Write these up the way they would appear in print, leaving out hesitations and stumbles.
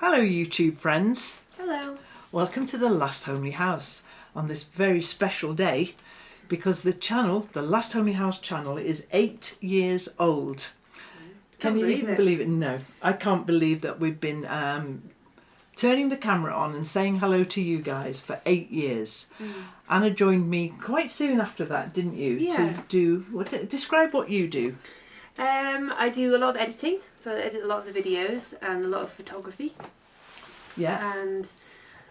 Hello YouTube friends. Hello. Welcome to The Last Homely House on this very special day because the channel, The Last Homely House channel, is 8 years old. Can you even believe it? No, I can't believe that we've been turning the camera on and saying hello to you guys for 8 years. Anna joined me quite soon after that, didn't you? Yeah. To describe what you do. I do a lot of editing, so I edit a lot of the videos and a lot of photography. Yeah. And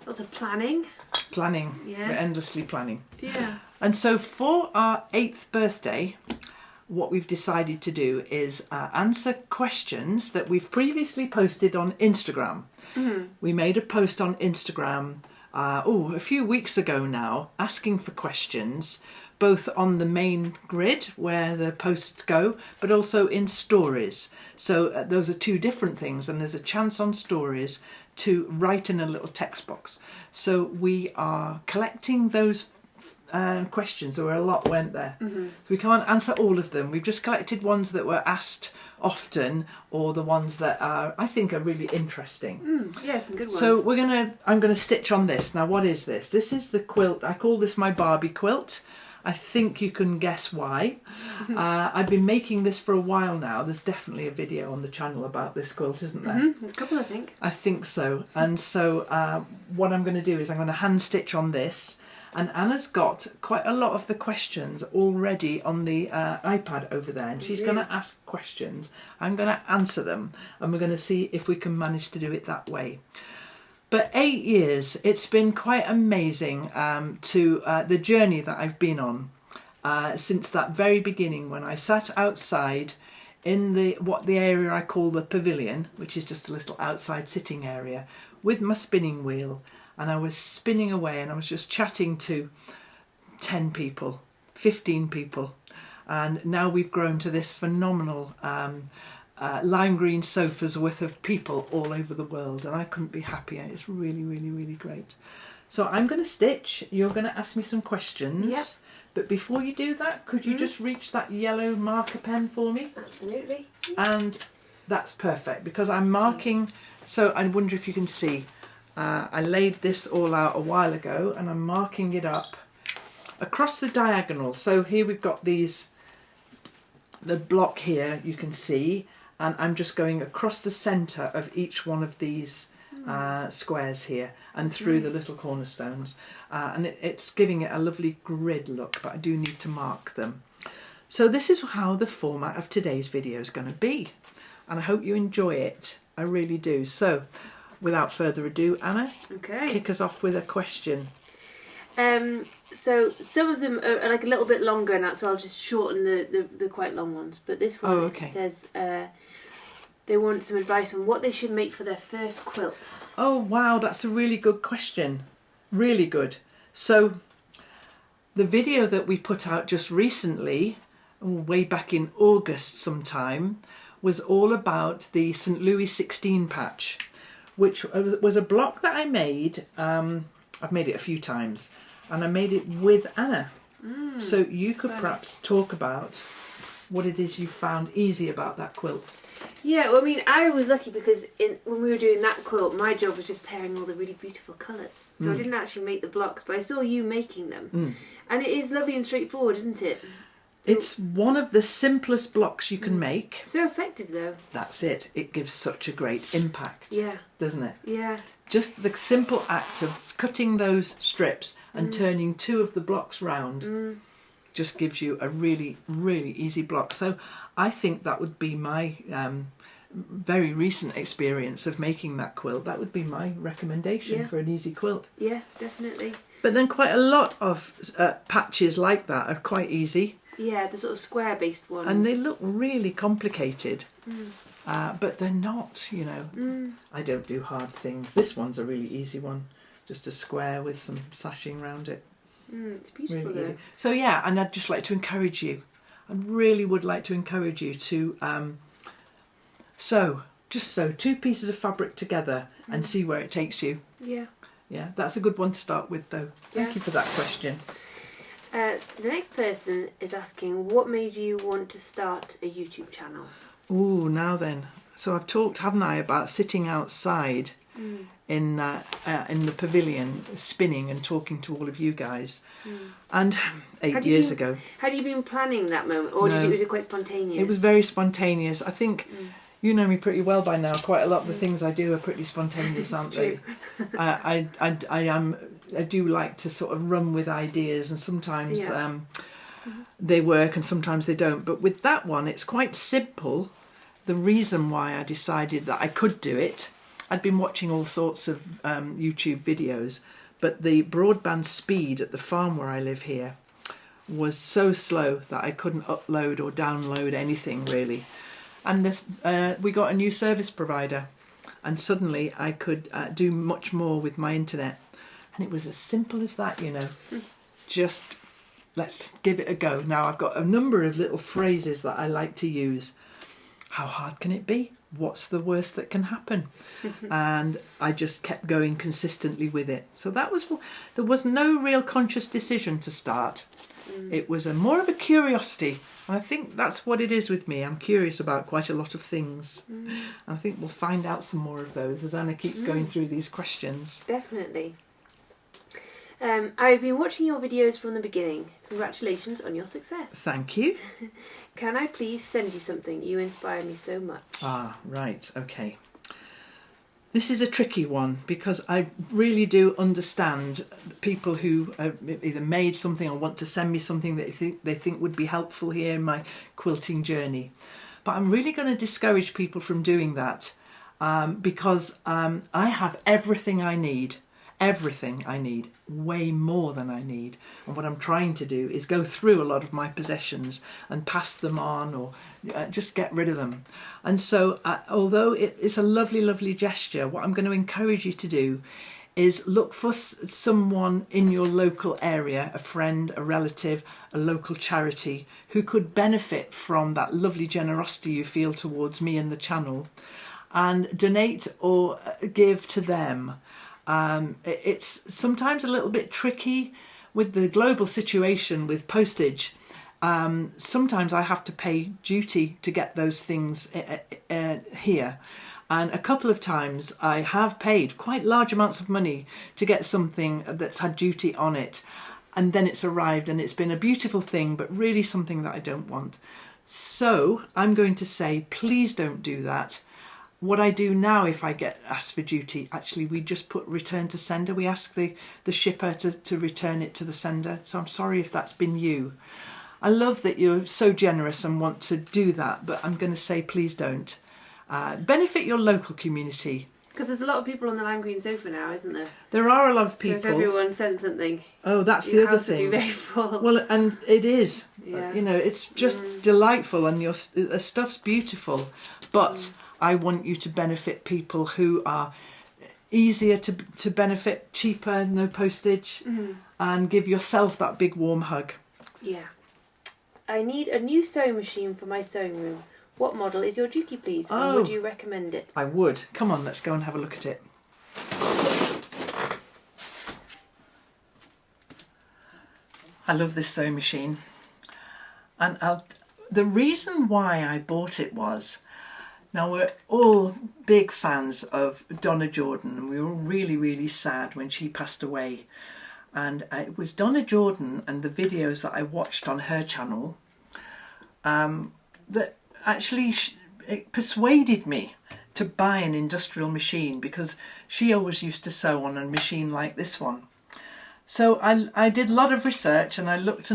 lots of planning. Planning. Yeah. We're endlessly planning. Yeah. And so for our 8th birthday, what we've decided to do is answer questions that we've previously posted on Instagram. We made a post on Instagram a few weeks ago now, asking for questions, both on the main grid where the posts go, but also in stories. So those are two different things, and there's a chance on stories to write in a little text box. So we are collecting those questions. There were a lot, weren't there? So we can't answer all of them. We've just collected ones that were asked often, or the ones that I think are really interesting. Yeah, some good ones. So I'm gonna stitch on this. Now, what is this? This is the quilt. I call this my Barbie quilt. I think you can guess why. I've been making this for a while now. There's definitely a video on the channel about this quilt, isn't there? There's a couple, I think. I think so. And so what I'm going to do is I'm going to hand stitch on this. And Anna's got quite a lot of the questions already on the iPad over there. And she's going to ask questions. I'm going to answer them. And we're going to see if we can manage to do it that way. But 8 years, it's been quite amazing to the journey that I've been on since that very beginning when I sat outside in the area I call the pavilion, which is just a little outside sitting area, with my spinning wheel. And I was spinning away and I was just chatting to 10 people, 15 people. And now we've grown to this phenomenal lime green sofas worth of people all over the world, and I couldn't be happier. It's really, really, really great. So I'm going to stitch. You're going to ask me some questions. Yep. But before you do that, could you just reach that yellow marker pen for me? Absolutely. And that's perfect because I'm marking. So I wonder if you can see. I laid this all out a while ago, and I'm marking it up across the diagonal. So here we've got the block here, you can see. And I'm just going across the centre of each one of these squares here and through the little cornerstones. And it's giving it a lovely grid look, but I do need to mark them. So this is how the format of today's video is going to be. And I hope you enjoy it. I really do. So without further ado, Anna, kick us off with a question. So some of them are like a little bit longer now, so I'll just shorten the quite long ones. But this one says they want some advice on what they should make for their first quilt. Oh wow, that's a really good question. Really good. So the video that we put out just recently, way back in August sometime, was all about the St. Louis 16 patch, which was a block that I made. I've made it a few times, and I made it with Anna. So you could perhaps talk about what it is you found easy about that quilt. Yeah, well, I mean, I was lucky because when we were doing that quilt, my job was just pairing all the really beautiful colours. So I didn't actually make the blocks, but I saw you making them. And it is lovely and straightforward, isn't it? It's one of the simplest blocks you can make. So effective, though. That's it. It gives such a great impact. Yeah. Doesn't it? Yeah. Just the simple act of cutting those strips and turning 2 of the blocks round just gives you a really, really easy block. So I think that would be my very recent experience of making that quilt. That would be my recommendation for an easy quilt. Yeah, definitely. But then quite a lot of patches like that are quite easy. Yeah, the sort of square-based ones. And they look really complicated. But they're not, you know. I don't do hard things. This one's a really easy one. Just a square with some sashing around it. It's beautiful, really easy. So yeah, and I'd just like to encourage you. I really would like to encourage you to sew 2 pieces of fabric together and see where it takes you. Yeah. Yeah, that's a good one to start with though. Thank you for that question. The next person is asking, what made you want to start a YouTube channel? Ooh, now then. So I've talked, haven't I, about sitting outside in the pavilion, spinning and talking to all of you guys. And 8 years ago. Had you been planning that moment, or was it quite spontaneous? It was very spontaneous. I think you know me pretty well by now. Quite a lot of the things I do are pretty spontaneous, aren't they? I do like to sort of run with ideas, and sometimes they work and sometimes they don't. But with that one, it's quite simple. The reason why I decided that I could do it, I'd been watching all sorts of YouTube videos, but the broadband speed at the farm where I live here was so slow that I couldn't upload or download anything really. And we got a new service provider, and suddenly I could do much more with my internet. And it was as simple as that, you know. Just let's give it a go. Now I've got a number of little phrases that I like to use. How hard can it be? What's the worst that can happen? And I just kept going consistently with it. So there was no real conscious decision to start. It was more of a curiosity. And I think that's what it is with me. I'm curious about quite a lot of things. And I think we'll find out some more of those as Anna keeps going through these questions. Definitely. I've been watching your videos from the beginning. Congratulations on your success. Thank you. Can I please send you something? You inspire me so much. Ah, right. Okay. This is a tricky one because I really do understand people who have either made something or want to send me something that they think would be helpful here in my quilting journey. But I'm really going to discourage people from doing that because I have everything I need. Everything I need, way more than I need. And what I'm trying to do is go through a lot of my possessions and pass them on or just get rid of them. And so although it's a lovely, lovely gesture, what I'm going to encourage you to do is look for someone in your local area, a friend, a relative, a local charity, who could benefit from that lovely generosity you feel towards me and the channel, and donate or give to them. It's sometimes a little bit tricky with the global situation with postage. Sometimes I have to pay duty to get those things here. And a couple of times I have paid quite large amounts of money to get something that's had duty on it. And then it's arrived and it's been a beautiful thing, but really something that I don't want. So I'm going to say, please don't do that. What I do now, if I get asked for duty, actually we just put return to sender. We ask the shipper to return it to the sender. So I'm sorry if that's been you. I love that you're so generous and want to do that, but I'm going to say please don't. Benefit your local community. Because there's a lot of people on the lime green sofa now, isn't there? There are a lot of people. So if everyone sent something, oh, that's the other thing. Your house would be very full. Well, and it is. Yeah. You know, it's just delightful, and the stuff's beautiful. But I want you to benefit people who are easier to benefit, cheaper, no postage, and give yourself that big warm hug. Yeah. I need a new sewing machine for my sewing room. What model is your duty, please? And would you recommend it? I would. Come on, let's go and have a look at it. I love this sewing machine. And the reason why I bought it was, now we're all big fans of Donna Jordan, and we were really, really sad when she passed away. And it was Donna Jordan and the videos that I watched on her channel that actually it persuaded me to buy an industrial machine, because she always used to sew on a machine like this one. So I did a lot of research, and I looked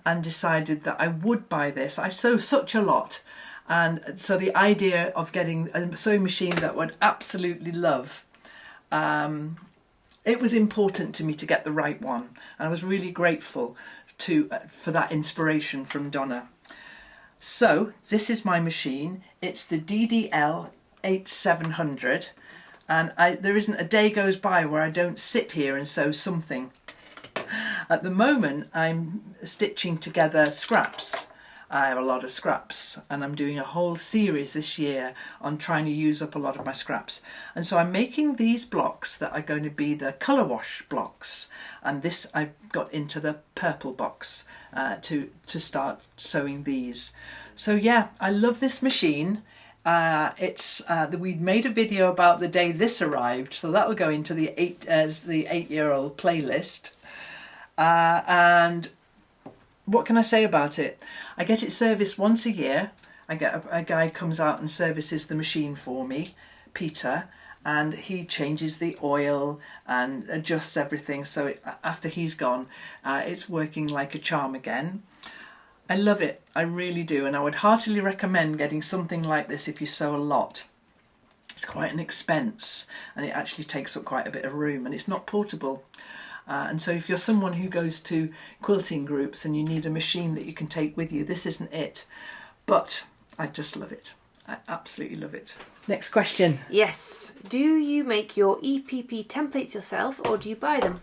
and decided that I would buy this. I sew such a lot. And so the idea of getting a sewing machine that I would absolutely love, it was important to me to get the right one. And I was really grateful for that inspiration from Donna. So this is my machine. It's the DDL 8700. And there isn't a day goes by where I don't sit here and sew something. At the moment, I'm stitching together scraps. I have a lot of scraps, and I'm doing a whole series this year on trying to use up a lot of my scraps. And so I'm making these blocks that are going to be the colour wash blocks. And this I've got into the purple box to start sewing these. So yeah, I love this machine. we made a video about the day this arrived, so that'll go into the 8-year-old playlist. And what can I say about it? I get it serviced once a year. I get a guy comes out and services the machine for me, Peter, and he changes the oil and adjusts everything. So after he's gone, it's working like a charm again. I love it, I really do, and I would heartily recommend getting something like this if you sew a lot. It's quite an expense, and it actually takes up quite a bit of room, and it's not portable. And so if you're someone who goes to quilting groups and you need a machine that you can take with you, this isn't it. But I just love it. I absolutely love it. Next question. Yes. Do you make your EPP templates yourself, or do you buy them?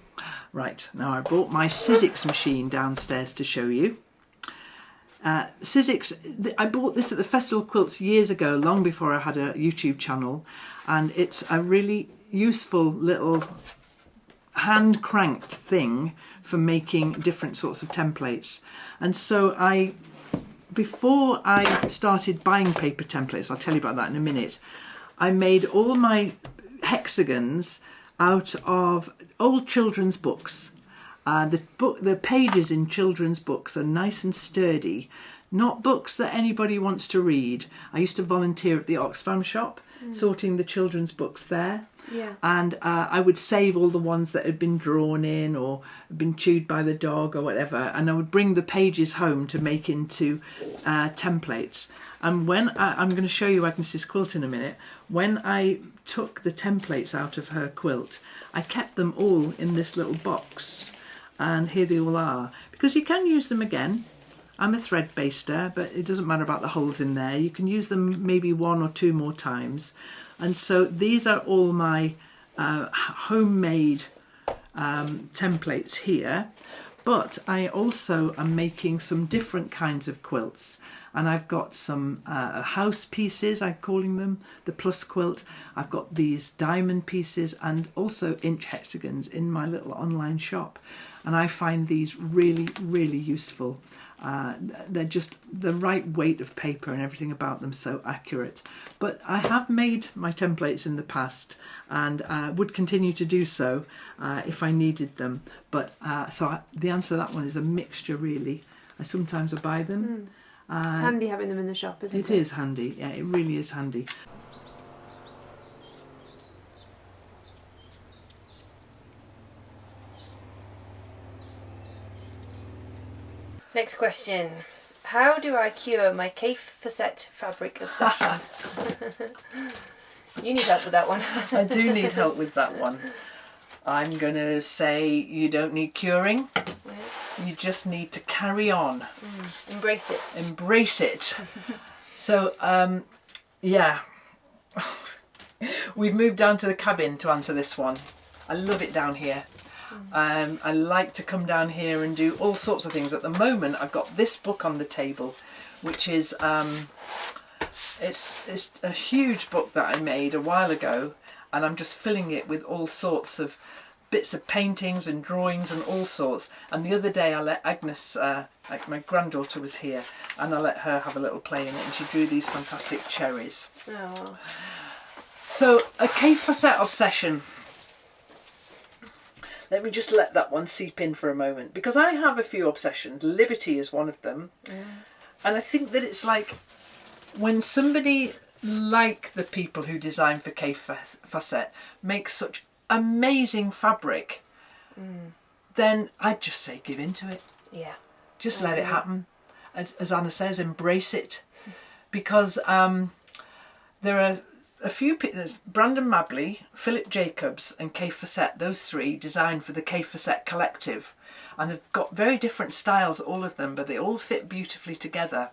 Right, now I brought my Sizzix machine downstairs to show you. Sizzix, I bought this at the Festival of Quilts years ago, long before I had a YouTube channel, and it's a really useful little hand cranked thing for making different sorts of templates. And so before I started buying paper templates, I'll tell you about that in a minute, I made all my hexagons out of old children's books. The pages in children's books are nice and sturdy, not books that anybody wants to read. I used to volunteer at the Oxfam shop, sorting the children's books there. Yeah. And I would save all the ones that had been drawn in or been chewed by the dog or whatever, and I would bring the pages home to make into templates. And when I'm going to show you Agnes's quilt in a minute, when I took the templates out of her quilt, I kept them all in this little box, and here they all are, because you can use them again. I'm a thread baster, but it doesn't matter about the holes in there. You can use them maybe 1 or 2 more times. And so these are all my homemade templates here. But I also am making some different kinds of quilts. And I've got some house pieces, I'm calling them, the plus quilt. I've got these diamond pieces and also inch hexagons in my little online shop. And I find these really, really useful. They're just the right weight of paper and everything about them, so accurate. But I have made my templates in the past and would continue to do so if I needed them. But the answer to that one is a mixture, really. I sometimes buy them. It's handy having them in the shop, isn't it? It is handy, yeah, it really is handy. Next question. How do I cure my Kaffe Fassett fabric obsession? You need help with that one. I do need help with that one. I'm going to say you don't need curing. Yeah. You just need to carry on. Embrace it. Embrace it. So, yeah. We've moved down to the cabin to answer this one. I love it down here. I like to come down here and do all sorts of things. At the moment, I've got this book on the table, which is it's a huge book that I made a while ago, and I'm just filling it with all sorts of bits of paintings and drawings and all sorts. And the other day, I let Agnes, like my granddaughter was here, and I let her have a little play in it, and she drew these fantastic cherries. Oh. So a Kaffe Fassett obsession. Let me just let that one seep in for a moment, because I have a few obsessions. Liberty is one of them. Yeah. And I think that it's like when somebody like the people who design for Kaffe Fassett make such amazing fabric, then I'd just say give in to it. Yeah. Just let it happen. As Anna says, embrace it. Because there are a few people, there's Brandon Mabley, Philip Jacobs and Kaffe Fassett, those three designed for the Kaffe Fassett collective, and they've got very different styles, all of them, but they all fit beautifully together.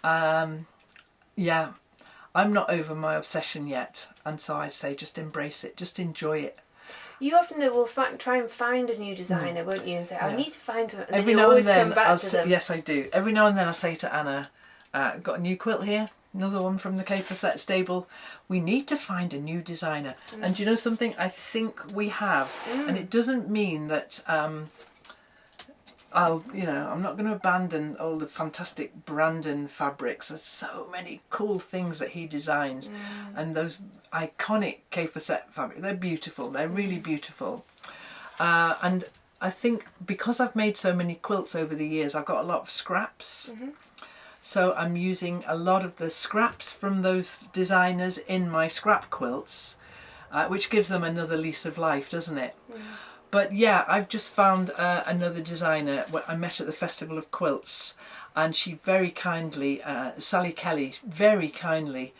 Yeah, I'm not over my obsession yet, and so I say just embrace it, just enjoy it. You often will try and find a new designer, won't you, and say, I need to find someone, and every then you now always and then, come back to them. Yes, I do. Every now and then I say to Anna, got a new quilt here, another one from the Kaffe Fassett stable. We need to find a new designer. And do you know something? I think we have. And it doesn't mean that I'm not going to abandon all the fantastic Brandon fabrics. There's so many cool things that he designs, and those iconic Kaffe Fassett fabric. They're beautiful. They're really beautiful, and I think because I've made so many quilts over the years, I've got a lot of scraps. So I'm using a lot of the scraps from those designers in my scrap quilts, which gives them another lease of life, doesn't it? But yeah, I've just found another designer I met at the Festival of Quilts, and she very kindly, Sally Kelly, very kindly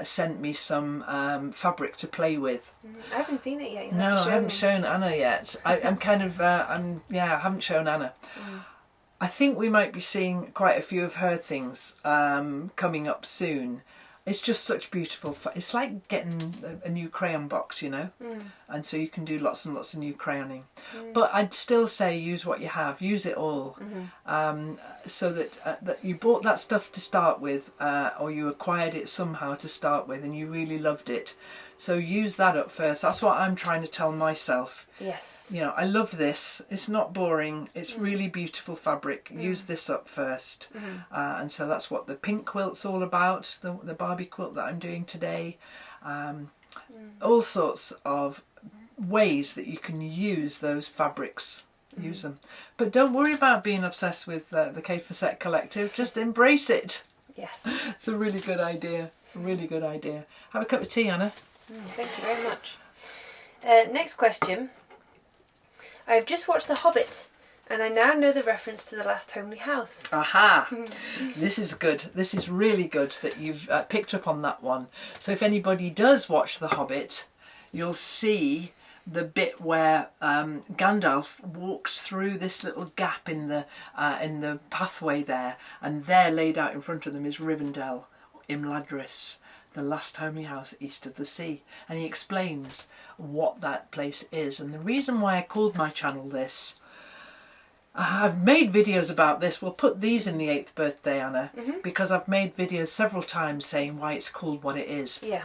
sent me some fabric to play with. I haven't seen it yet. No, I haven't shown Anna yet. I'm kind of, I haven't shown Anna. I think we might be seeing quite a few of her things coming up soon. It's just such beautiful. It's like getting a new crayon box, you know, and so you can do lots and lots of new crayoning. But I'd still say use what you have, use it all, so that you bought that stuff to start with, or you acquired it somehow to start with, and you really loved it. So use that up first. That's what I'm trying to tell myself. Yes. You know, I love this. It's not boring. It's really beautiful fabric. Use this up first. And so that's what the pink quilt's all about, the Barbie quilt that I'm doing today. All sorts of ways that you can use those fabrics. Use them. But don't worry about being obsessed with the Kaffe Fassett collective. Just embrace it. Yes. It's a really good idea. Really good idea. Have a cup of tea, Anna. Thank you very much. Next question. I've just watched The Hobbit, and I now know the reference to the last homely house. Aha! This is good. This is really good that you've picked up on that one. So if anybody does watch The Hobbit, you'll see the bit where Gandalf walks through this little gap in the pathway there, and there laid out in front of them is Rivendell, Imladris, the last homely house east of the sea, and he explains what that place is. And the reason why I called my channel this, I've made videos about this. We'll put these in the 8th birthday, Anna, because I've made videos several times saying why it's called what it is. Yeah.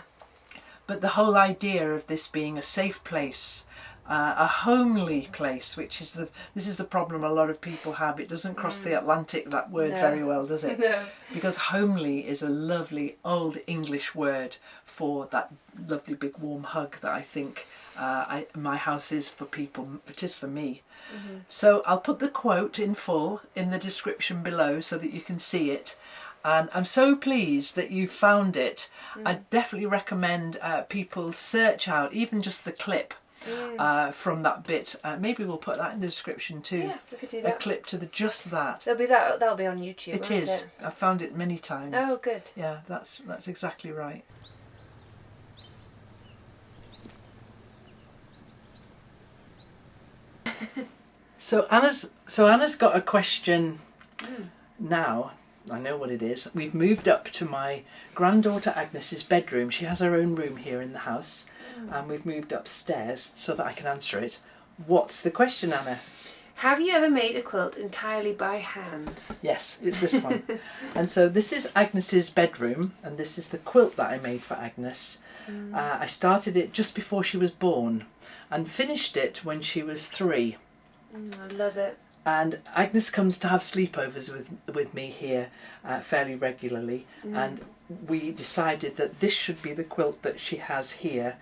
But the whole idea of this being a safe place, a homely place, this is the problem a lot of people have. It doesn't cross the Atlantic, that word, very well, does it? No. Because homely is a lovely old English word for that lovely big warm hug that I think my house is for people. It is for me. So I'll put the quote in full in the description below so that you can see it. And I'm so pleased that you found it. I definitely recommend people search out even just the clip from that bit. Maybe we'll put that in the description too. Yeah, we could do that. A clip to just that. That'll be on YouTube. It is. I've found it many times. Oh, good. Yeah, that's exactly right. So Anna's got a question now. I know what it is. We've moved up to my granddaughter Agnes's bedroom. She has her own room here in the house, and we've moved upstairs so that I can answer it. What's the question, Anna? Have you ever made a quilt entirely by hand? Yes, it's this one. And so this is Agnes's bedroom, and this is the quilt that I made for Agnes. I started it just before she was born and finished it when she was 3. I love it. And Agnes comes to have sleepovers with me here fairly regularly, and we decided that this should be the quilt that she has here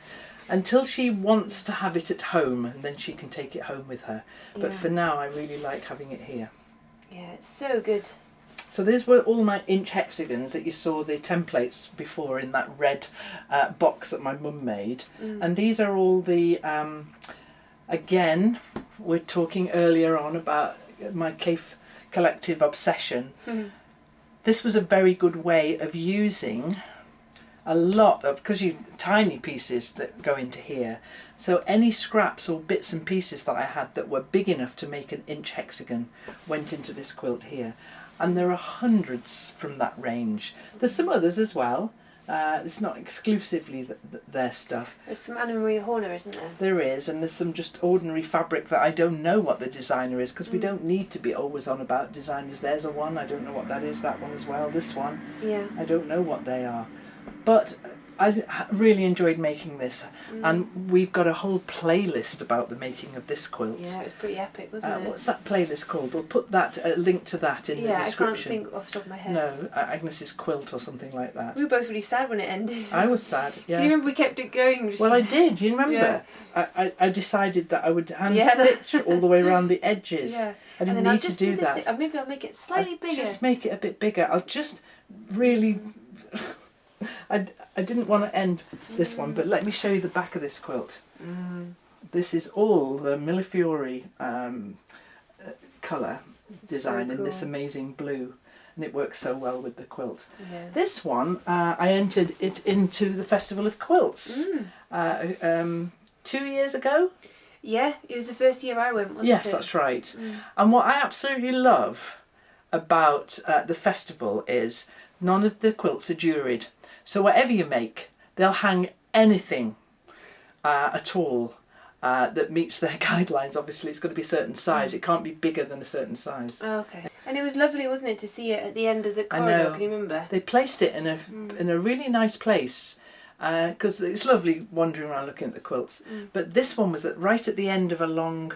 until she wants to have it at home, and then she can take it home with her. But for now I really like having it here. Yeah, it's so good. So these were all my inch hexagons that you saw the templates before in that red box that my mum made, and these are all the again, we're talking earlier on about my Kaffe collective obsession. This was a very good way of using a lot of, because you tiny pieces that go into here, so any scraps or bits and pieces that I had that were big enough to make an inch hexagon went into this quilt here. And there are hundreds from that range. There's some others as well. It's not exclusively their stuff. There's some Anna Maria Horner, isn't there? There is, and there's some just ordinary fabric that I don't know what the designer is, because we don't need to be always on about designers. There's one, I don't know what that is, that one as well, this one. Yeah. I don't know what they are. But really enjoyed making this, and we've got a whole playlist about the making of this quilt. Yeah, it was pretty epic, wasn't it? What's that playlist called? We'll put that link to that in the description. I can't think off the top of my head. No, Agnes's quilt or something like that. We were both really sad when it ended. I was sad. Yeah. Can you remember we kept it going? Well, I did. You remember? Yeah. I decided that I would hand stitch all the way around the edges. Yeah. I didn't need to do that. Maybe I'll make it slightly bigger. Just make it a bit bigger. I'll just really. I didn't want to end this one, but let me show you the back of this quilt. This is all the Millefiori colour design so cool. In this amazing blue, and it works so well with the quilt. Yeah. This one, I entered it into the Festival of Quilts 2 years ago. Yeah, it was the first year I went, wasn't it? Yes, that's right. And what I absolutely love about the festival is none of the quilts are juried. So whatever you make, they'll hang anything at all that meets their guidelines. Obviously, it's got to be a certain size. It can't be bigger than a certain size. Oh, okay. And it was lovely, wasn't it, to see it at the end of the corridor? I know. Can you remember? They placed it in a really nice place because it's lovely wandering around looking at the quilts. But this one was right at the end of a long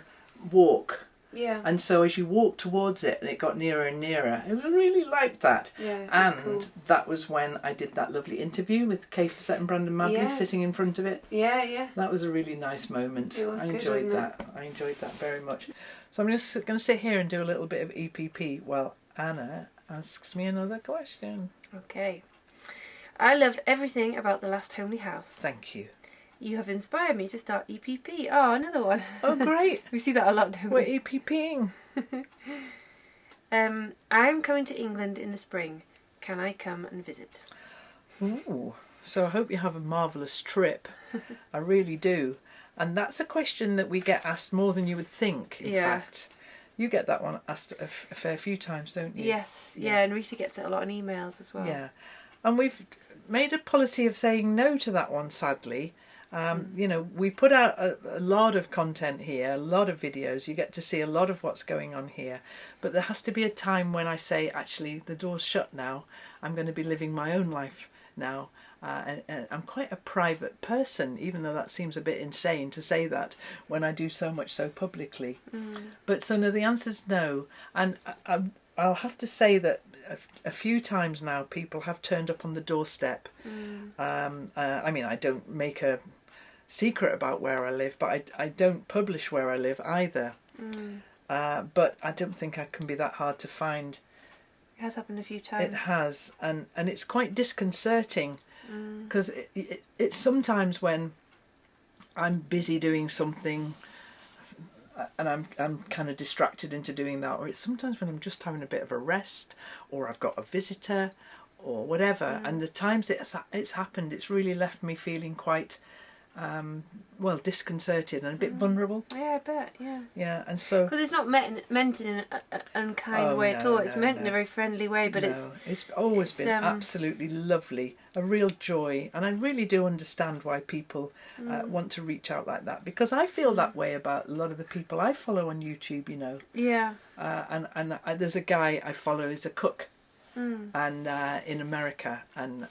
walk. Yeah. And so as you walked towards it and it got nearer and nearer, I really liked that. Yeah, and cool. That was when I did that lovely interview with Kaffe Fassett and Brandon Madley sitting in front of it. Yeah, yeah. That was a really nice moment. It was I good, enjoyed wasn't that. I enjoyed that very much. So I'm just going to sit here and do a little bit of EPP while Anna asks me another question. Okay. I loved everything about The Last Homely House. Thank you. You have inspired me to start EPP. Oh, another one. Oh, great. We see that a lot, don't we? We're EPPing. I'm coming to England in the spring. Can I come and visit? Ooh. So I hope you have a marvellous trip. I really do. And that's a question that we get asked more than you would think, in fact. You get that one asked a fair few times, don't you? Yes. Yeah, and Rita gets it a lot in emails as well. Yeah. And we've made a policy of saying no to that one, sadly. You know, we put out a lot of content here, a lot of videos. You get to see a lot of what's going on here. But there has to be a time when I say, actually, the door's shut now. I'm going to be living my own life now. And I'm quite a private person, even though that seems a bit insane to say that when I do so much so publicly. But so no, the answer's no. And I'll have to say that a few times now people have turned up on the doorstep. I mean, I don't make a secret about where I live, but I don't publish where I live either. But I don't think I can be that hard to find. It has happened a few times. It has, and it's quite disconcerting because it's sometimes when I'm busy doing something and I'm kind of distracted into doing that, or it's sometimes when I'm just having a bit of a rest, or I've got a visitor or whatever, and the times it's happened, it's really left me feeling quite disconcerted and a bit vulnerable. Yeah, I bet. Yeah, and so because it's not meant in an unkind way at all. It's meant in a very friendly way, but it's always been absolutely lovely, a real joy, and I really do understand why people want to reach out like that, because I feel that way about a lot of the people I follow on YouTube. You know. Yeah. And there's a guy I follow, is a cook, and in America, and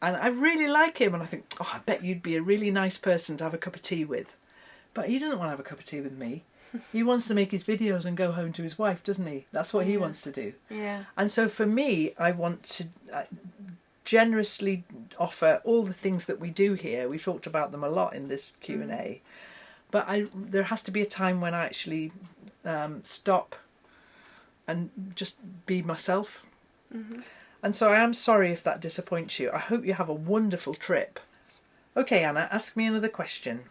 I really like him, and I think, I bet you'd be a really nice person to have a cup of tea with. But he doesn't want to have a cup of tea with me. He wants to make his videos and go home to his wife, doesn't he? That's what he wants to do. Yeah. And so for me, I want to generously offer all the things that we do here. We've talked about them a lot in this Q&A. But there has to be a time when I actually stop and just be myself. And so I am sorry if that disappoints you. I hope you have a wonderful trip. Okay, Anna, ask me another question.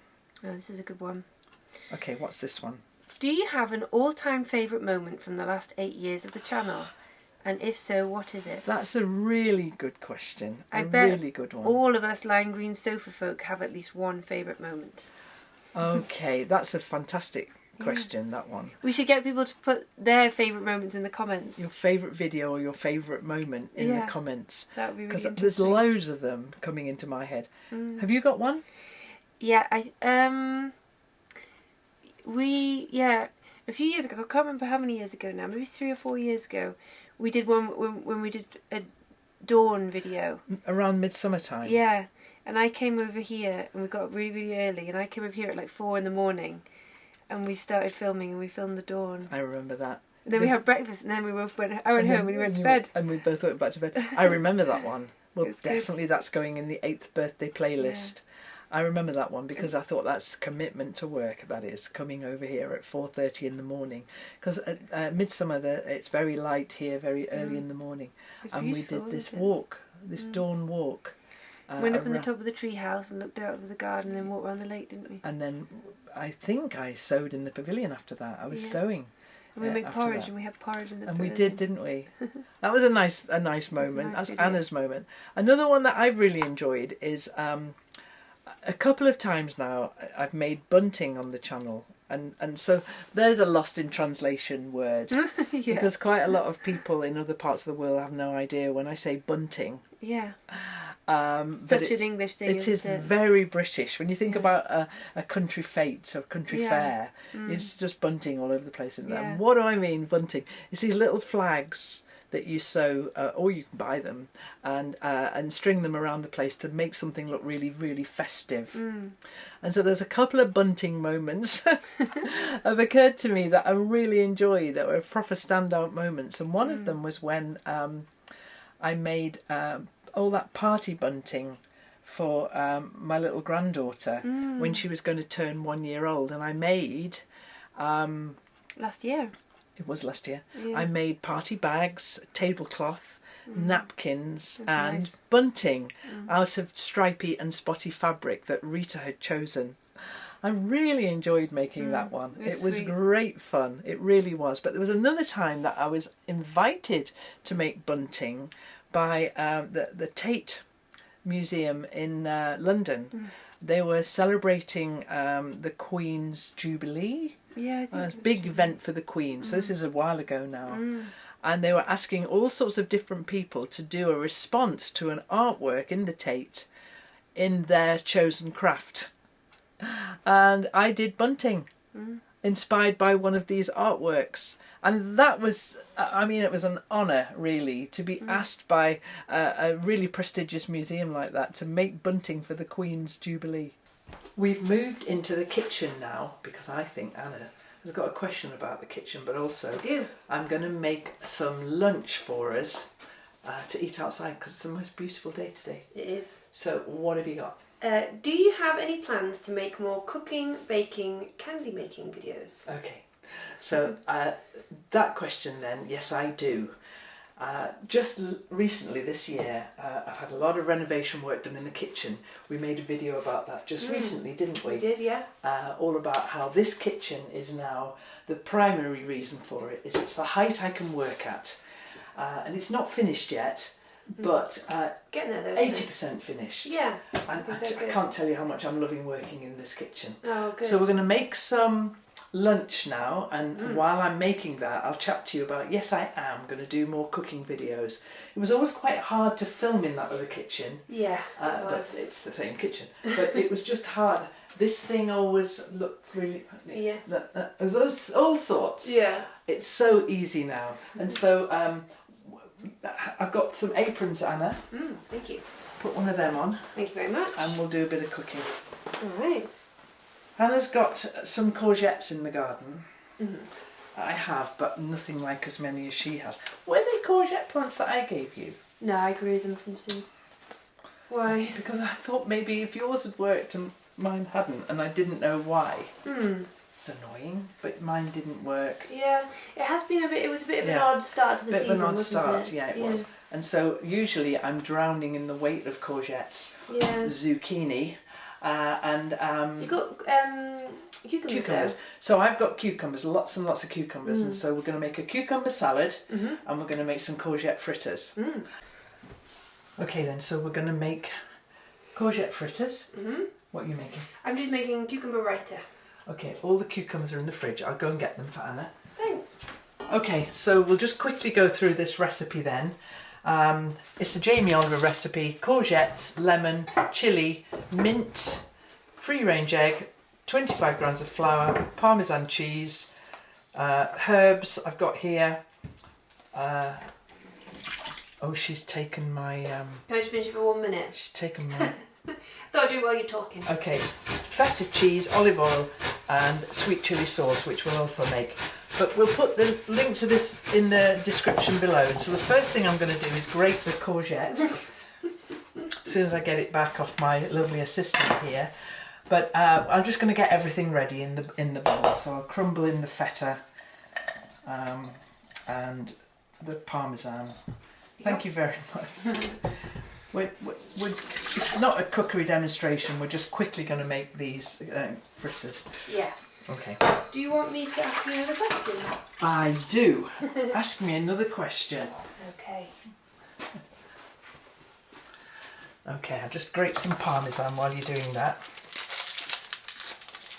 Oh, this is a good one. Okay, what's this one? Do you have an all-time favourite moment from the last 8 years of the channel? And if so, what is it? That's a really good question. I bet really good one. All of us lime green sofa folk have at least one favourite moment. Okay, that's a fantastic question, that one. We should get people to put their favourite moments in the comments. Your favourite video or your favourite moment in the comments. That would be really interesting. Because there's loads of them coming into my head. Have you got one? Yeah, a few years ago, I can't remember how many years ago now, maybe 3 or 4 years ago, we did one when we did a dawn video. Around midsummer time. Yeah. And I came over here and we got up really, really early, and I came over here at like 4 a.m. and we started filming, and we filmed the dawn. I remember that. And then we had breakfast, and then we both went. I went home and we went to bed. And we both went back to bed. I remember that one. Well, It's definitely good. that's going in the 8th birthday playlist. I remember that one because I thought that's commitment to work. That is coming over here at 4:30 in the morning, because at midsummer it's very light here, very early in the morning, It's and we beautiful, did this isn't it? walk, this dawn walk. Went up on the top of the tree house and looked out over the garden, and then walked around the lake, didn't we? And then I think I sewed in the pavilion after that. I was sewing. And we made after porridge, that. and we had porridge in the And pavilion. we did, didn't we? That was a nice moment. nice That's video. Anna's moment. Another one that I've really enjoyed is a couple of times now I've made bunting on the channel, and so there's a lost in translation word because quite a lot of people in other parts of the world have no idea when I say bunting. Yeah. But Such an English thing. It is isn't it? very British. When you think about a country fete or country Yeah. fair, it's just bunting all over the place. And Yeah. what do I mean bunting? It's these little flags that you sew, or you can buy them, and string them around the place to make something look really, really festive. And so there's a couple of bunting moments have occurred to me that I really enjoy, that were proper standout moments. And one of them was when I made all that party bunting for my little granddaughter when she was going to turn 1 year old, and I made Last year. it was last year. Yeah. I made party bags, tablecloth, napkins, That's and nice. bunting out of stripy and spotty fabric that Rita had chosen. I really enjoyed making that one. It was It was sweet. great fun. It really was. But there was another time that I was invited to make bunting by the Tate Museum in London. They were celebrating the Queen's Jubilee. Yeah, I It think was a big event for the Queen, so this is a while ago now. And they were asking all sorts of different people to do a response to an artwork in the Tate in their chosen craft. And I did bunting, inspired by one of these artworks. And that was, I mean, it was an honour, really, to be asked by a really prestigious museum like that to make bunting for the Queen's Jubilee. We've moved into the kitchen now because I think Anna has got a question about the kitchen, but also I do. I'm going to make some lunch for us to eat outside because it's the most beautiful day today. It is. So what have you got? Do you have any plans to make more cooking, baking, candy making videos? Okay, so that question then, yes I do. Just recently this year, I've had a lot of renovation work done in the kitchen. We made a video about that just recently, didn't we? We did, yeah. All about how this kitchen is now, the primary reason for it is it's the height I can work at. And it's not finished yet, but Getting there though, isn't it? 80% finished. Yeah. And That'd be so I good. can't tell you how much I'm loving working in this kitchen. Oh, good. So we're going to make some lunch now, and while I'm making that I'll chat to you about, yes I am going to do more cooking videos. It was always quite hard to film in that other kitchen, Yeah, it but was. it's the same kitchen, but it was just hard. This thing always looked really, Yeah. there's all sorts. Yeah. It's so easy now. And so I've got some aprons, Anna. Thank you. Put one of them on Thank you very much. and we'll do a bit of cooking. All right. Hannah's got some courgettes in the garden. I have, but nothing like as many as she has. Were they courgette plants that I gave you? No, I grew them from seed. Why? Because I thought maybe if yours had worked and mine hadn't, and I didn't know why. It's annoying, but mine didn't work. Yeah, it has been a bit. It was a bit of an Yeah. odd start to the Bit season, of an odd wasn't start, it? yeah, it was. And so usually I'm drowning in the weight of courgettes, Yeah. zucchini, and You got cucumbers. cucumbers. So I've got cucumbers, lots and lots of cucumbers, and so we're going to make a cucumber salad, and we're going to make some courgette fritters. Okay then, so we're going to make courgette fritters. What are you making? I'm just making cucumber raita. Okay, all the cucumbers are in the fridge. I'll go and get them for Anna. Thanks. Okay, so we'll just quickly go through this recipe then. It's a Jamie Oliver recipe: courgettes, lemon, chilli, mint, free-range egg, 25 grams of flour, Parmesan cheese, herbs I've got here. Oh, she's taken my... Can I just finish it for 1 minute? She's taken my... Thought I'd do it while you're talking. Okay, feta cheese, olive oil and sweet chilli sauce, which we'll also make. But we'll put the link to this in the description below. And so the first thing I'm going to do is grate the courgette. As soon as I get it back off my lovely assistant here. But I'm just going to get everything ready in the bowl. So I'll crumble in the feta and the parmesan. Thank you very much. It's not a cookery demonstration, we're just quickly going to make these fritters. Yeah. Okay. Do you want me to ask you another question? I do. Ask me another question. Okay. Okay, I'll just grate some parmesan while you're doing that.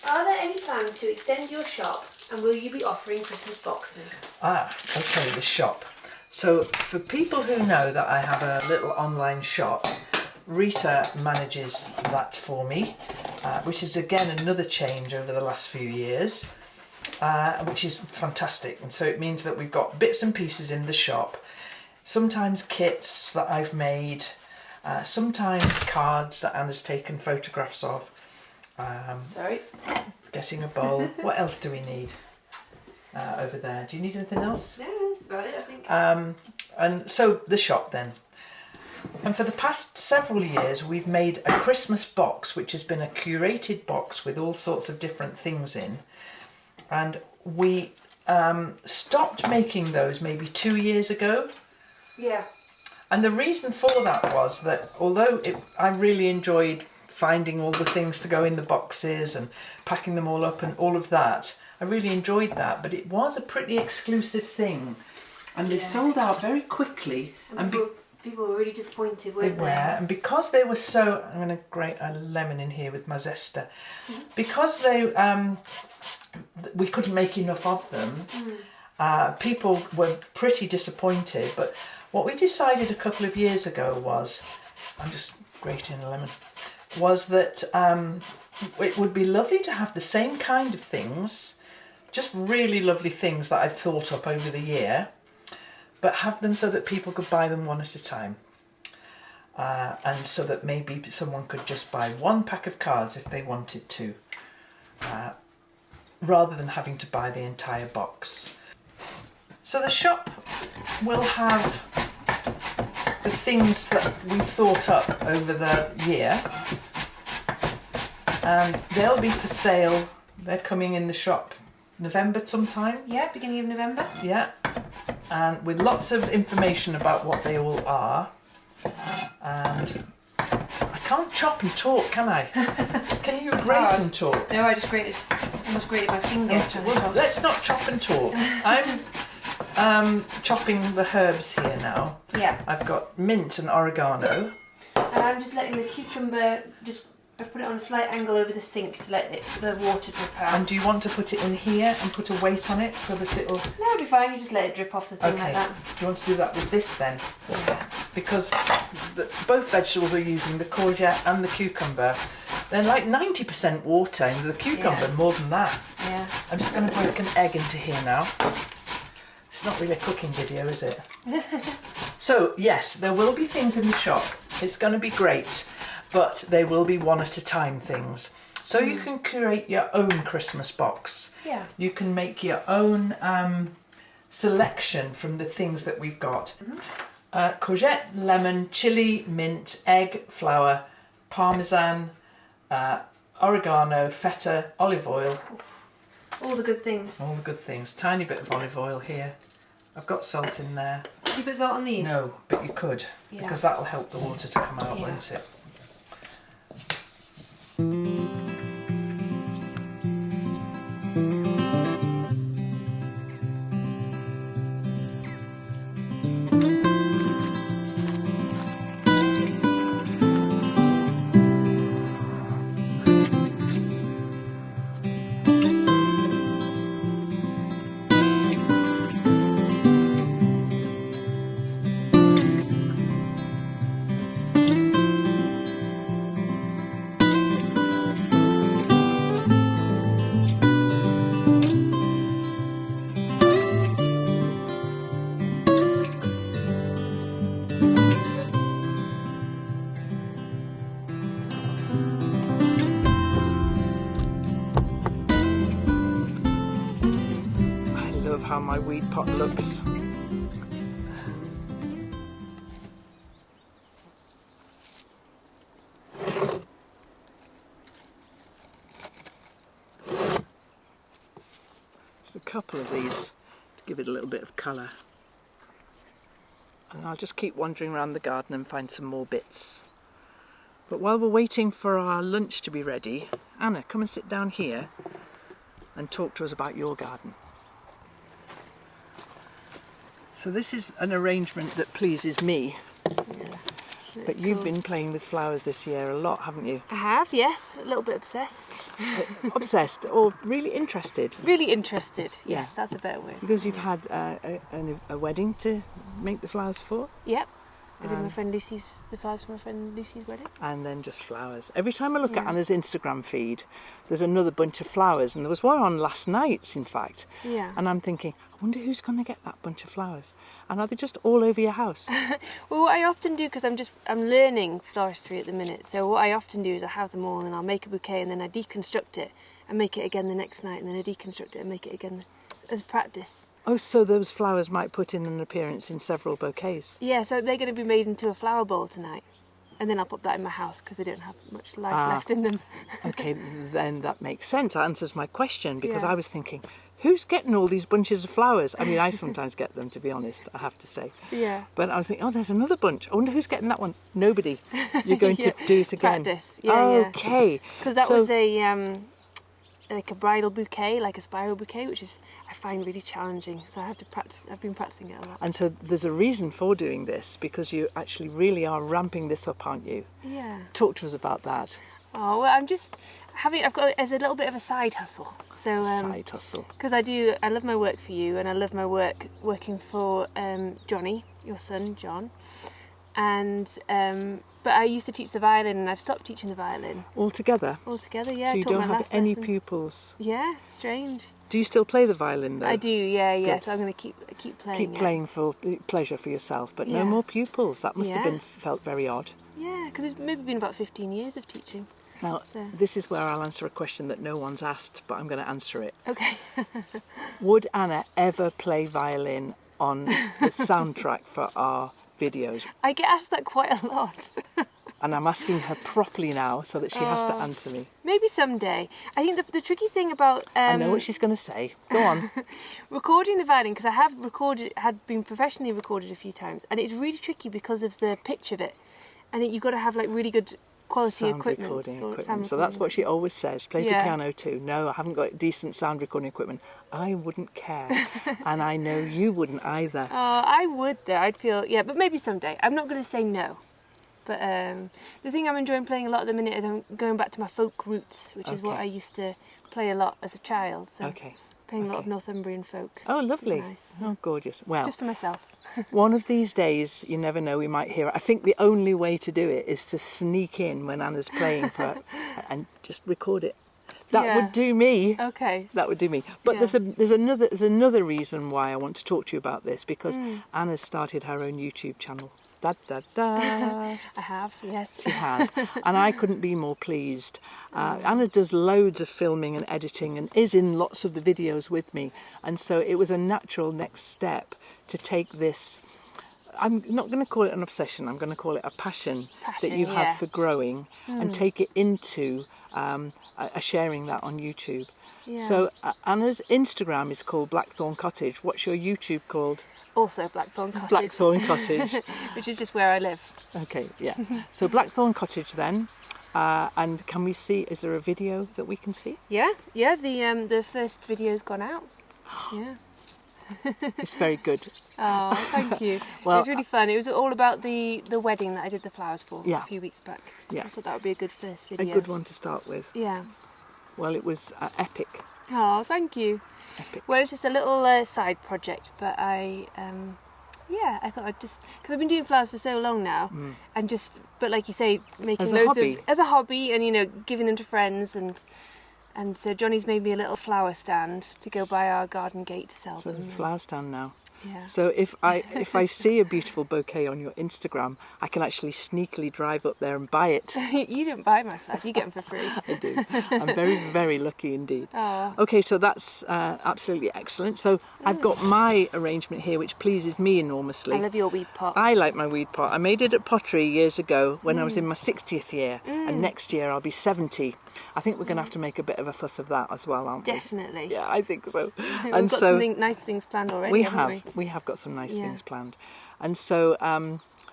Are there any plans to extend your shop, and will you be offering Christmas boxes? Okay, the shop. So for people who know that I have a little online shop, Rita manages that for me, which is again another change over the last few years, which is fantastic. And so it means that we've got bits and pieces in the shop, sometimes kits that I've made, sometimes cards that Anna's taken photographs of. Sorry. Getting a bowl. What else do we need over there? Do you need anything else? No, that's about it, I think. And so the shop then. And for the past several years we've made a Christmas box, which has been a curated box with all sorts of different things in. And we stopped making those maybe 2 years ago. Yeah. And the reason for that was that although I really enjoyed finding all the things to go in the boxes and packing them all up and all of that, I really enjoyed that, but it was a pretty exclusive thing. And they sold out very quickly. And people were really disappointed, weren't they? They were, and because they were so... I'm going to grate a lemon in here with my zester. Because they we couldn't make enough of them, people were pretty disappointed. But what we decided a couple of years ago was... I'm just grating a lemon. Was that it would be lovely to have the same kind of things, just really lovely things that I've thought up over the year, but have them so that people could buy them one at a time. And so that maybe someone could just buy one pack of cards if they wanted to, rather than having to buy the entire box. So the shop will have the things that we've thought up over the year, and they'll be for sale. They're coming in the shop November sometime. Yeah, beginning of November. Yeah, and with lots of information about what they all are. And I can't chop and talk, can I? Can you grate and talk? No, I just almost grated my finger. Well, let's not chop and talk. I'm chopping the herbs here now. Yeah. I've got mint and oregano. And I'm just letting the cucumber, I've put it on a slight angle over the sink to let the water drip out. And do you want to put it in here and put a weight on it so that it'll... No, it'll be fine, you just let it drip off the thing like that. Do you want to do that with this then? Yeah. Because both vegetables are using the courgette and the cucumber. They're like 90% water, and the cucumber more than that. Yeah. I'm just going to break an egg into here now. It's not really a cooking video, is it? So, yes, there will be things in the shop. It's going to be great, but they will be one at a time things. So you can create your own Christmas box. Yeah. You can make your own selection from the things that we've got. Courgette, lemon, chilli, mint, egg, flour, parmesan, oregano, feta, olive oil. All the good things. All the good things. Tiny bit of olive oil here. I've got salt in there. Did you put salt on these? No, but you could, because that'll help the water to come out, won't it? how my weed pot looks. Just a couple of these to give it a little bit of colour. And I'll just keep wandering around the garden and find some more bits. But while we're waiting for our lunch to be ready, Anna, come and sit down here and talk to us about your garden. So this is an arrangement that pleases me. Yeah, But you've been playing with flowers this year a lot, haven't you? I have, yes. A little bit obsessed. Obsessed or really interested? Really interested. Yes, Yeah. that's a better word. Because you've had a wedding to make the flowers for? Yep. I did the flowers for my friend Lucy's wedding. And then just flowers. Every time I look at Anna's Instagram feed, there's another bunch of flowers, and there was one on last night, in fact. Yeah. And I'm thinking, I wonder who's going to get that bunch of flowers. And are they just all over your house? Well, what I often do, because I'm learning floristry at the minute, so what I often do is I have them all and I'll make a bouquet and then I deconstruct it and make it again the next night, and then I deconstruct it and make it again as practice. Oh, so those flowers might put in an appearance in several bouquets. Yeah, so they're going to be made into a flower bowl tonight. And then I'll put that in my house because they don't have much life left in them. Okay, then that makes sense. That answers my question, because I was thinking, who's getting all these bunches of flowers? I mean, I sometimes get them, to be honest, I have to say. Yeah. But I was thinking, oh, there's another bunch. I wonder who's getting that one. Nobody. You're going to do it again. Practice. Yeah, okay. Because that was like a bridal bouquet, like a spiral bouquet, which is I find really challenging. So I have to practice. I've been practicing it a lot. And so there's a reason for doing this, because you actually really are ramping this up, aren't you? Yeah. Talk to us about that. Oh, well, I've got as a little bit of a side hustle. So Side hustle. Because I love my work for you, and I love my work working for Johnny, your son, John. And but I used to teach the violin, and I've stopped teaching the violin. Altogether? Altogether, yeah. So you don't have any pupils? Yeah, strange. Do you still play the violin though? I do, yeah. Good. So I'm going to keep playing. Keep playing for pleasure for yourself, but no more pupils. That must have felt very odd. Yeah, because it's maybe been about 15 years of teaching. Now, this is where I'll answer a question that no one's asked, but I'm going to answer it. Okay. Would Anna ever play violin on the soundtrack for our videos? I get asked that quite a lot. And I'm asking her properly now so that she has to answer me. Maybe someday. I think the tricky thing about... I know what she's going to say. Go on. Recording the violin, because I had been professionally recorded a few times, and it's really tricky because of the pitch of it. And you've got to have like really good quality equipment. So that's what she always says. She plays the piano too. No, I haven't got decent sound recording equipment. I wouldn't care. And I know you wouldn't either. Oh, I would though. I'd feel, but maybe someday. I'm not going to say no. But the thing I'm enjoying playing a lot at the minute is I'm going back to my folk roots, which is what I used to play a lot as a child. So playing a lot of Northumbrian folk. Oh, lovely. Nice. Oh, gorgeous. Well, just for myself. One of these days, you never know, we might hear it. I think the only way to do it is to sneak in when Anna's playing for her and just record it. That would do me. Okay. That would do me. But there's another reason why I want to talk to you about this, because Anna's started her own YouTube channel. Da, da, da. I have, yes. She has. And I couldn't be more pleased. Anna does loads of filming and editing and is in lots of the videos with me. And so it was a natural next step to take this. I'm not going to call it an obsession, I'm going to call it a passion that you have for growing and take it into sharing that on YouTube. Yeah. So Anna's Instagram is called Blackthorn Cottage. What's your YouTube called? Also Blackthorn Cottage. Blackthorn Cottage. Which is just where I live. Okay, yeah. So Blackthorn Cottage then. And can we see, is there a video that we can see? Yeah, the first video's gone out. Yeah. It's very good. Oh, thank you. Well, it was really fun. It was all about the wedding that I did the flowers for a few weeks back. Yeah. I thought that would be a good first video. A good one to start with. Yeah. Well, it was epic. Oh, thank you. Epic. Well, it's just a little side project, but I thought I'd just, because I've been doing flowers for so long now, and but like you say, making loads as a hobby, and giving them to friends, and so Johnny's made me a little flower stand to go by our garden gate to sell them. So there's a flower stand now. Yeah. So if I see a beautiful bouquet on your Instagram, I can actually sneakily drive up there and buy it. You didn't buy my flowers, you get them for free. I do. I'm very, very lucky indeed. Oh. Okay, so that's absolutely excellent. So I've got my arrangement here, which pleases me enormously. I love your weed pot. I like my weed pot. I made it at Pottery years ago when I was in my 60th year, and next year I'll be 70. I think we're going to have to make a bit of a fuss of that as well, aren't we? Definitely. Yeah, I think so. We've And got so some nice things planned already. we have got some nice things planned. And so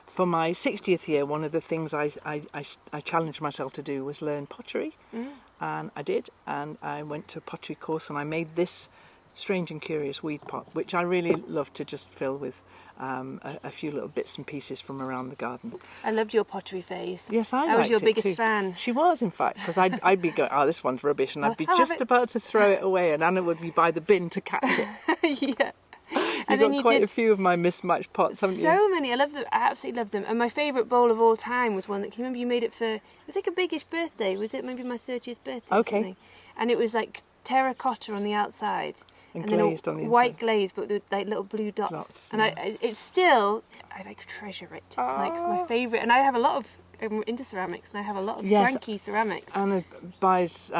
for my 60th year, one of the things I challenged myself to do was learn pottery. And I did, and I went to a pottery course, and I made this strange and curious weed pot, which I really love to just fill with a few little bits and pieces from around the garden. I loved your pottery phase. Yes, I was liked your it biggest too. fan. She was, in fact, because I'd be going, oh, this one's rubbish, and I'd be I'll have just it. about to throw it away, and Anna would be by the bin to catch it. Yeah. You've got quite a few of my mismatched pots, haven't you? So many. I love them. I absolutely love them. And my favourite bowl of all time was one that, can you remember you made it for, it was like a biggish birthday. Was it maybe my 30th birthday or something? And it was like terracotta on the outside. And then glazed on the white inside. glaze, but with like little blue dots. And yeah. it's still, I like treasure it. It's like my favourite. And I have a lot of, I'm into ceramics, and I have a lot of swanky ceramics. Anna buys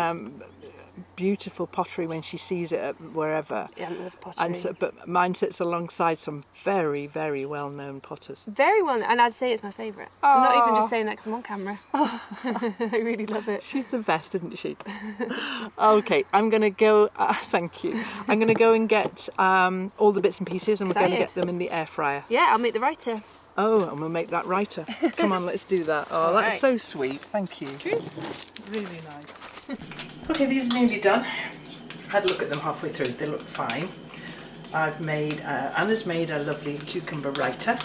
beautiful pottery when she sees it at wherever. Yeah, I love pottery. And so, but mine sits alongside some very, very well-known potters. Very well, and I'd say it's my favourite. I'm not even just saying that because I'm on camera. I really love it. She's the best, isn't she? Okay, I'm going to go, thank you. I'm going to go and get all the bits and pieces, and we're going to get them in the air fryer. Yeah, I'll make the writer. Oh, and we'll make that writer. Come on, let's do that. Oh, that's so sweet. Thank you. It's true. Really nice. Okay, these are nearly done. Had a look at them halfway through. They look fine. I've made, Anna's made a lovely cucumber writer.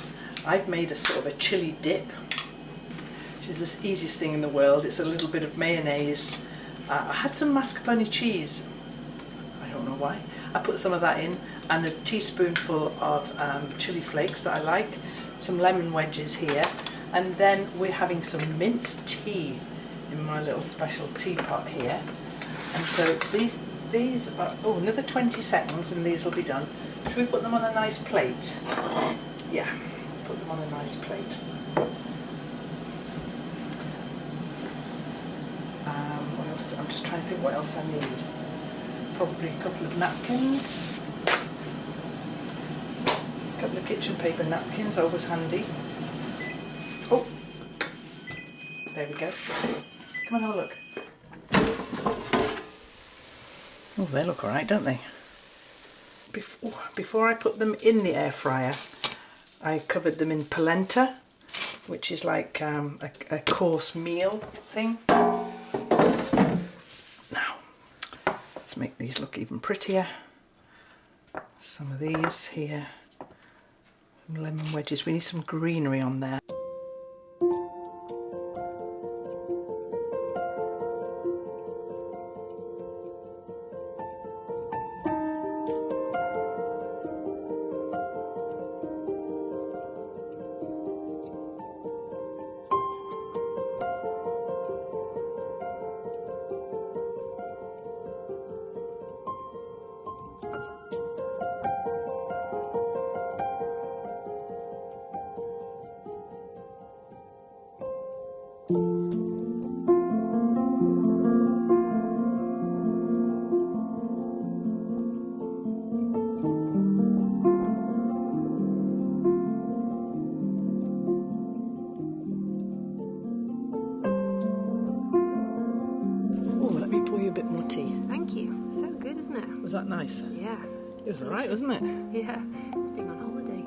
I've made a sort of a chili dip, which is the easiest thing in the world. It's a little bit of mayonnaise. I had some mascarpone cheese. I don't know why. I put some of that in, and a teaspoonful of chili flakes that I like. Some lemon wedges here, and then we're having some mint tea in my little special teapot here. And so these are, oh, another 20 seconds and these will be done. Should we put them on a nice plate? Yeah, put them on a nice plate. What else? I'm just trying to think what else I need. Probably a couple of napkins. A couple of kitchen paper napkins, always handy. Oh, there we go. Come on, have a look. Oh, they look alright, don't they? Before I put them in the air fryer, I covered them in polenta, which is like a course meal thing. Now, let's make these look even prettier. Some of these here. Some lemon wedges. We need some greenery on there. Was that nice? Yeah. It was alright, wasn't it? Yeah. It's being on holiday.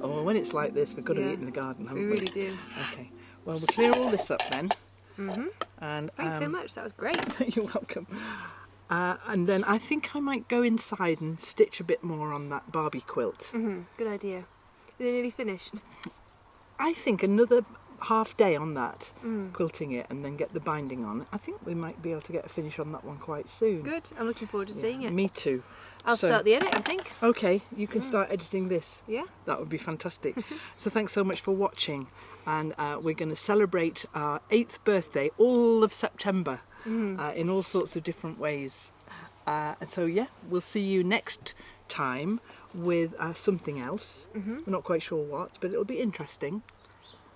Oh, well, when it's like this, we've got to eat in the garden, haven't we? We really do. Okay. Well, we'll clear all this up then. And Thanks so much. That was great. You're welcome. And then I think I might go inside and stitch a bit more on that Barbie quilt. Good idea. Is it nearly finished? I think another half day on that, quilting it and then get the binding on. I think we might be able to get a finish on that one quite soon. Good. I'm looking forward to seeing it. Me too. I'll start the edit, I think. Okay, you can start editing this. Yeah. That would be fantastic. So thanks so much for watching, and we're going to celebrate our 8th birthday all of September in all sorts of different ways. And so yeah, we'll see you next time with something else. We're not quite sure what, but it'll be interesting.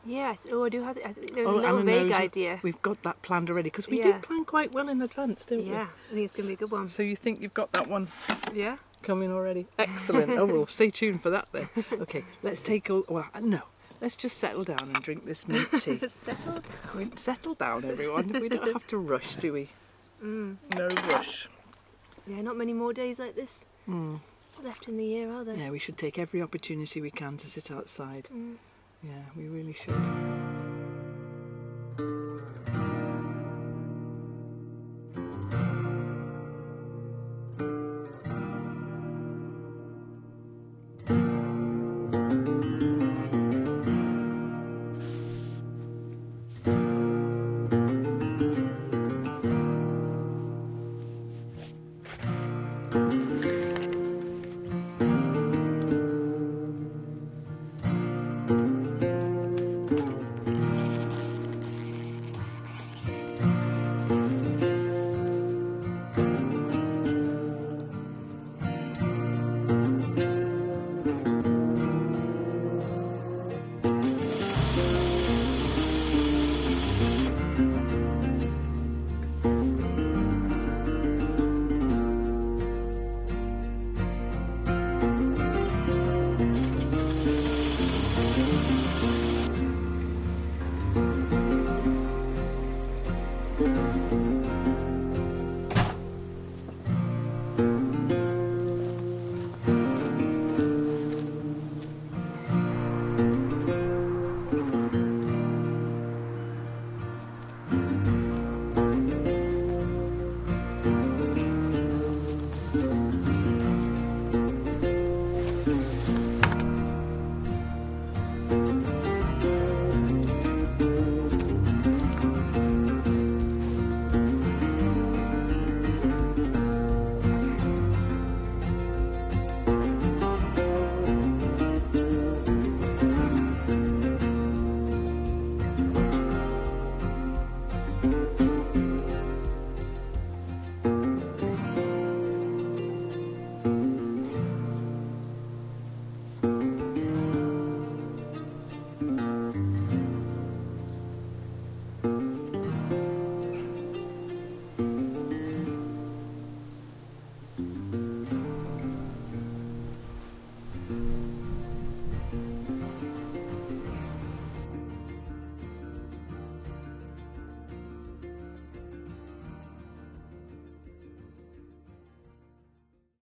Yes. Oh, I do have. I think there's a Oh, little Anna vague knows idea. we've got that planned already because we Yeah. did plan quite well in advance, didn't we? Yeah, I think it's going to be a good one. So you think you've got that one Yeah. coming already? Excellent. Oh, well, stay tuned for that then. Okay, let's take a... Well, no. Let's just settle down and drink this mint tea. Settle down, everyone. We don't have to rush, do we? No rush. Yeah, not many more days like this left in the year, are there? Yeah, we should take every opportunity we can to sit outside. Yeah, we really should.